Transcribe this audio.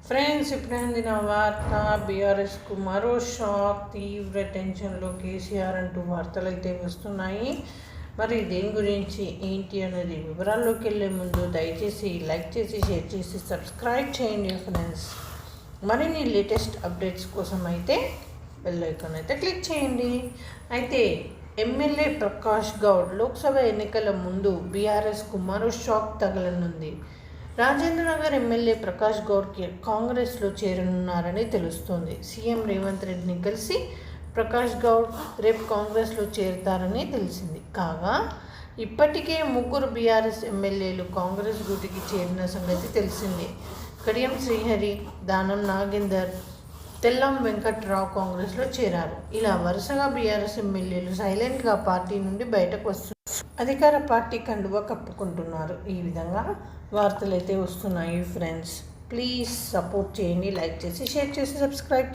Friends, ఇప్పుడు అందిన వార్త బీఆర్ఎస్కు మరో షాక్. తీవ్ర టెన్షన్లో కేసీఆర్ అంటూ వార్తలు అయితే వస్తున్నాయి. మరి దేని గురించి ఏంటి అనేది వివరాల్లోకి వెళ్ళే ముందు దయచేసి లైక్ చేసి షేర్ చేసి సబ్స్క్రైబ్ చేయండి ఫ్రెండ్స్. మరిన్ని లేటెస్ట్ అప్డేట్స్ కోసం అయితే బెల్ ఐకాన్ అయితే క్లిక్ చేయండి. అయితే ఎమ్మెల్యే ప్రకాష్ గౌడ్ లోక్సభ ఎన్నికల ముందు బీఆర్ఎస్కు మరో షాక్ తగలనుంది. రాజేంద్రనగర్ ఎమ్మెల్యే ప్రకాష్ గౌడ్కి కాంగ్రెస్లో చేరనున్నారని తెలుస్తోంది. సీఎం రేవంత్ రెడ్డిని కలిసి ప్రకాష్ గౌడ్ రేపు కాంగ్రెస్లో చేరతారని తెలిసింది. కాగా ఇప్పటికే 3 బీఆర్ఎస్ ఎమ్మెల్యేలు కాంగ్రెస్ గూటికి చేరిన సంగతి తెలిసిందే. కడియం శ్రీహరి, దానం నాగేందర్, తెల్లం వెంకట్రావు కాంగ్రెస్లో చేరారు. ఇలా వరుసగా బీఆర్ఎస్ ఎమ్మెల్యేలు సైలెంట్గా పార్టీ నుండి బయటకు వస్తున్నారు. అధికార పార్టీ కండువా కప్పుకుంటున్నారు. ఈ విధంగా వార్తలు అయితే వస్తున్నాయి ఫ్రెండ్స్. ప్లీజ్ సపోర్ట్ చేయండి, లైక్ చేసి షేర్ చేసి సబ్స్క్రైబ్